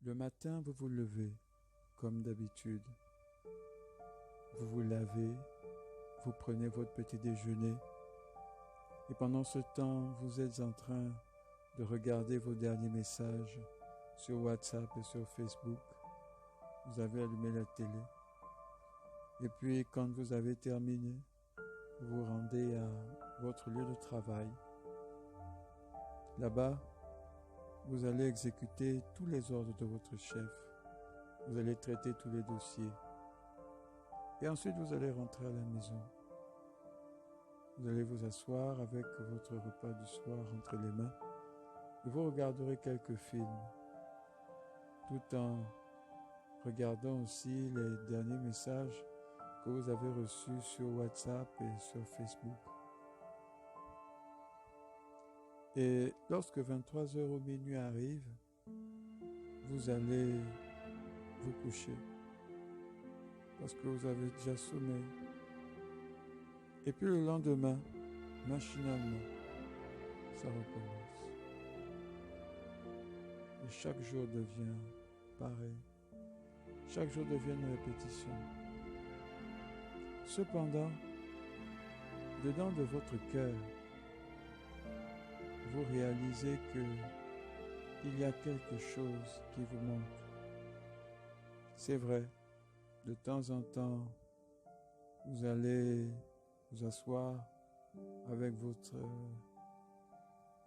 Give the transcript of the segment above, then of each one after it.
Le matin, vous vous levez, comme d'habitude. Vous vous lavez, vous prenez votre petit déjeuner. Et pendant ce temps, vous êtes en train de regarder vos derniers messages sur WhatsApp et sur Facebook. Vous avez allumé la télé. Et puis, quand vous avez terminé, vous vous rendez à votre lieu de travail. Là-bas, vous allez exécuter tous les ordres de votre chef. Vous allez traiter tous les dossiers. Et ensuite, vous allez rentrer à la maison. Vous allez vous asseoir avec votre repas du soir entre les mains. Et vous regarderez quelques films, tout en regardant aussi les derniers messages que vous avez reçus sur WhatsApp et sur Facebook. Et lorsque 23h au minuit arrive, vous allez vous coucher parce que vous avez déjà sommeil. Et puis le lendemain, machinalement, ça recommence. Et chaque jour devient pareil. Chaque jour devient une répétition. Cependant, dedans de votre cœur, vous réalisez qu'il y a quelque chose qui vous manque. C'est vrai, de temps en temps, vous allez vous asseoir avec votre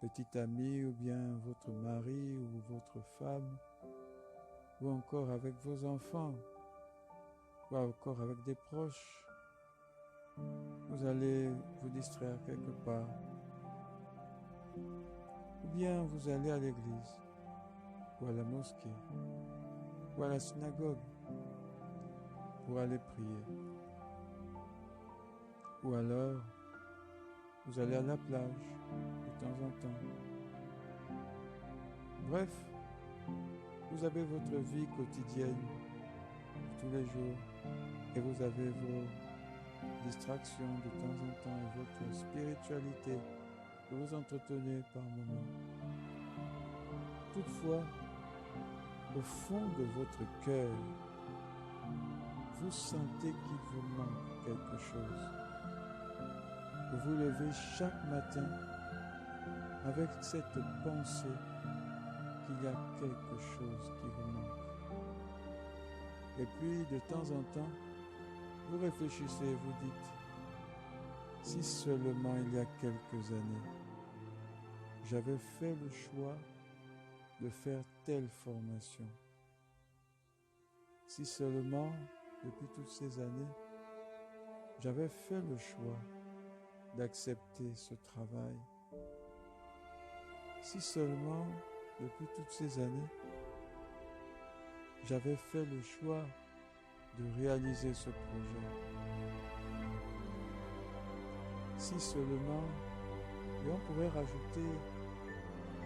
petit ami ou bien votre mari ou votre femme ou encore avec vos enfants ou encore avec des proches. Vous allez vous distraire quelque part. Ou bien vous allez à l'église, ou à la mosquée, ou à la synagogue pour aller prier. Ou alors, vous allez à la plage de temps en temps. Bref, vous avez votre vie quotidienne tous les jours et vous avez vos distractions de temps en temps et votre spiritualité que vous entretenez par moments. Toutefois, au fond de votre cœur, vous sentez qu'il vous manque quelque chose. Vous vous levez chaque matin avec cette pensée qu'il y a quelque chose qui vous manque. Et puis, de temps en temps, vous réfléchissez et vous dites, si seulement il y a quelques années, j'avais fait le choix de faire telle formation. Si seulement, depuis toutes ces années, j'avais fait le choix d'accepter ce travail. Si seulement, depuis toutes ces années, j'avais fait le choix de réaliser ce projet. Si seulement, et on pourrait rajouter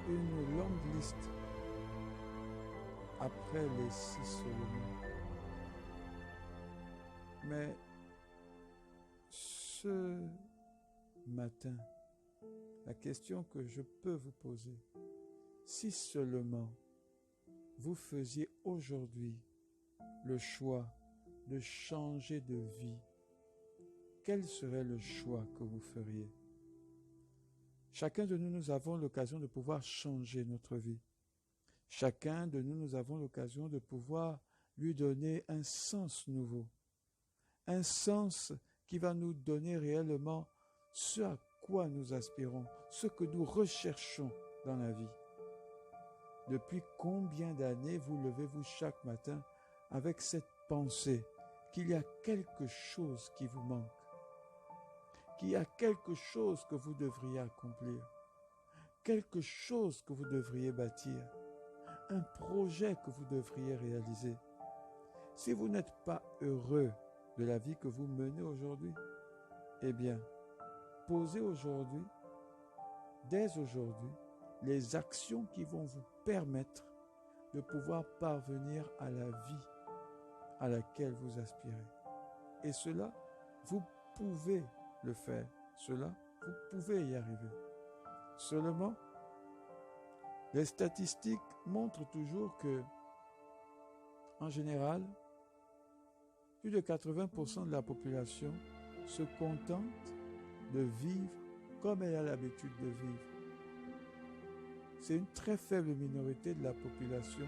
une longue liste après les si seulement. Mais ce matin, la question que je peux vous poser, si seulement vous faisiez aujourd'hui le choix de changer de vie, quel serait le choix que vous feriez? Chacun de nous, nous avons l'occasion de pouvoir changer notre vie. Chacun de nous, nous avons l'occasion de pouvoir lui donner un sens nouveau. Un sens qui va nous donner réellement ce à quoi nous aspirons, ce que nous recherchons dans la vie. Depuis combien d'années vous levez-vous chaque matin avec cette pensée qu'il y a quelque chose qui vous manque, qu'il y a quelque chose que vous devriez accomplir, quelque chose que vous devriez bâtir, un projet que vous devriez réaliser. Si vous n'êtes pas heureux de la vie que vous menez aujourd'hui, eh bien, posez aujourd'hui, dès aujourd'hui, les actions qui vont vous permettre de pouvoir parvenir à la vie à laquelle vous aspirez. Et cela, vous pouvez le faire. Cela, vous pouvez y arriver. Seulement, les statistiques montrent toujours que en général, plus de 80% de la population se contente de vivre comme elle a l'habitude de vivre. C'est une très faible minorité de la population.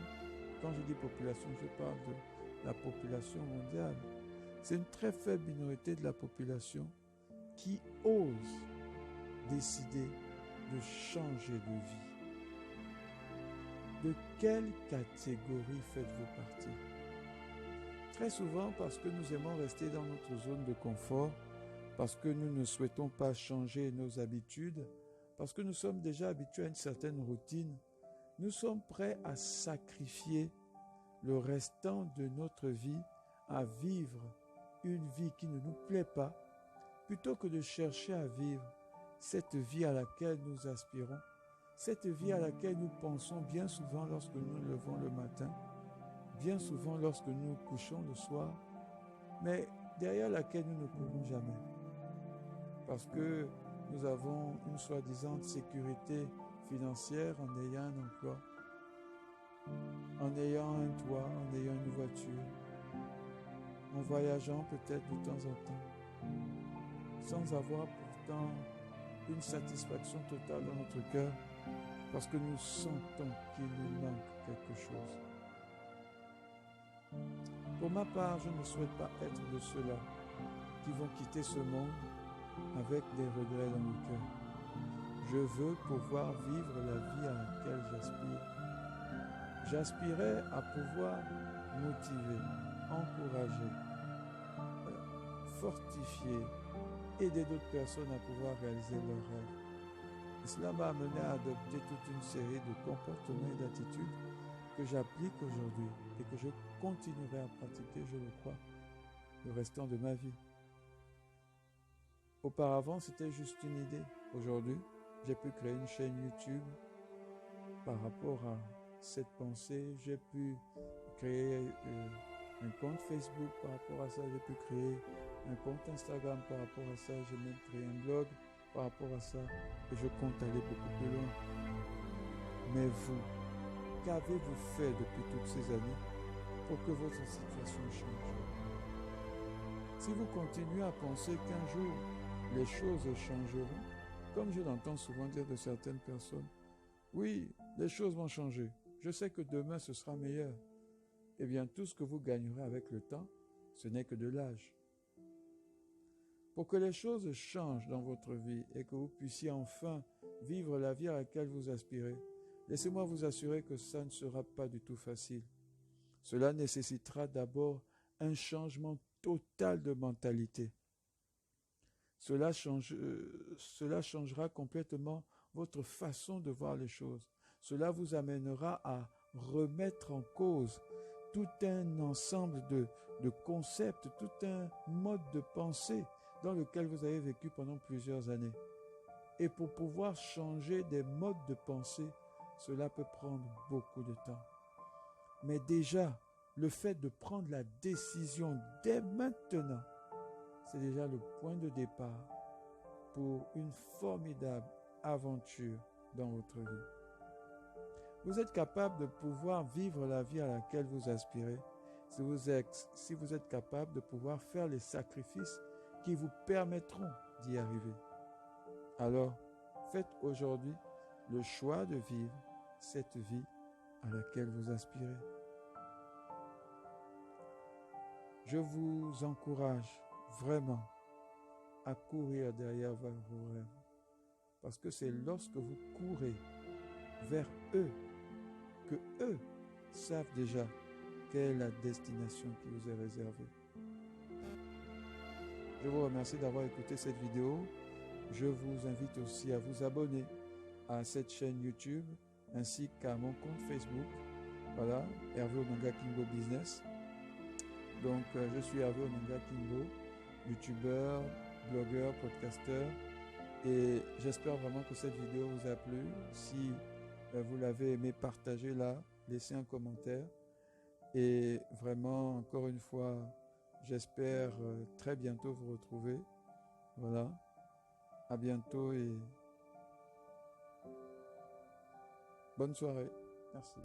Quand je dis population, je parle de la population mondiale. C'est une très faible minorité de la population qui ose décider de changer de vie. De quelle catégorie faites-vous partie? Très souvent parce que nous aimons rester dans notre zone de confort, parce que nous ne souhaitons pas changer nos habitudes, parce que nous sommes déjà habitués à une certaine routine, nous sommes prêts à sacrifier le restant de notre vie à vivre une vie qui ne nous plaît pas, plutôt que de chercher à vivre cette vie à laquelle nous aspirons, cette vie à laquelle nous pensons bien souvent lorsque nous nous levons le matin, bien souvent lorsque nous nous couchons le soir, mais derrière laquelle nous ne courons jamais. Parce que nous avons une soi-disant sécurité financière en ayant un emploi, en ayant un toit, en ayant une voiture, en voyageant peut-être de temps en temps, sans avoir pourtant une satisfaction totale dans notre cœur, parce que nous sentons qu'il nous manque quelque chose. Pour ma part, je ne souhaite pas être de ceux-là qui vont quitter ce monde avec des regrets dans le cœur. Je veux pouvoir vivre la vie à laquelle j'aspire. J'aspirais à pouvoir motiver, encourager, fortifier, aider d'autres personnes à pouvoir réaliser leurs rêves. Et cela m'a amené à adopter toute une série de comportements et d'attitudes que j'applique aujourd'hui et que je continuerai à pratiquer, je le crois, le restant de ma vie. Auparavant, c'était juste une idée. Aujourd'hui, j'ai pu créer une chaîne YouTube par rapport à cette pensée. J'ai pu créer un compte Facebook par rapport à ça. J'ai pu créer un compte Instagram par rapport à ça. J'ai même créé un blog par rapport à ça. Et je compte aller beaucoup plus loin. Mais vous, qu'avez-vous fait depuis toutes ces années pour que votre situation change? Si vous continuez à penser qu'un jour, les choses changeront, comme je l'entends souvent dire de certaines personnes, oui, les choses vont changer. Je sais que demain ce sera meilleur. Eh bien, tout ce que vous gagnerez avec le temps, ce n'est que de l'âge. Pour que les choses changent dans votre vie et que vous puissiez enfin vivre la vie à laquelle vous aspirez, laissez-moi vous assurer que ça ne sera pas du tout facile. Cela nécessitera d'abord un changement total de mentalité. Cela changera complètement votre façon de voir les choses. Cela vous amènera à remettre en cause tout un ensemble de concepts, tout un mode de pensée dans lequel vous avez vécu pendant plusieurs années. Et pour pouvoir changer des modes de pensée, cela peut prendre beaucoup de temps. Mais déjà, le fait de prendre la décision dès maintenant, c'est déjà le point de départ pour une formidable aventure dans votre vie. Vous êtes capable de pouvoir vivre la vie à laquelle vous aspirez si vous êtes capable de pouvoir faire les sacrifices qui vous permettront d'y arriver. Alors, faites aujourd'hui le choix de vivre cette vie à laquelle vous aspirez. Je vous encourage vraiment à courir derrière vos rêves. Parce que c'est lorsque vous courez vers eux que eux savent déjà quelle est la destination qui vous est réservée. Je vous remercie d'avoir écouté cette vidéo. Je vous invite aussi à vous abonner à cette chaîne YouTube ainsi qu'à mon compte Facebook. Voilà, Hervé Onanga Kimbo Business. Donc, je suis Hervé Onanga Kimbo, youtubeur, blogueur, podcasteur. Et j'espère vraiment que cette vidéo vous a plu. Si vous l'avez aimé, partagez-la, laissez un commentaire. Et vraiment, encore une fois, j'espère très bientôt vous retrouver. Voilà. À bientôt et bonne soirée. Merci.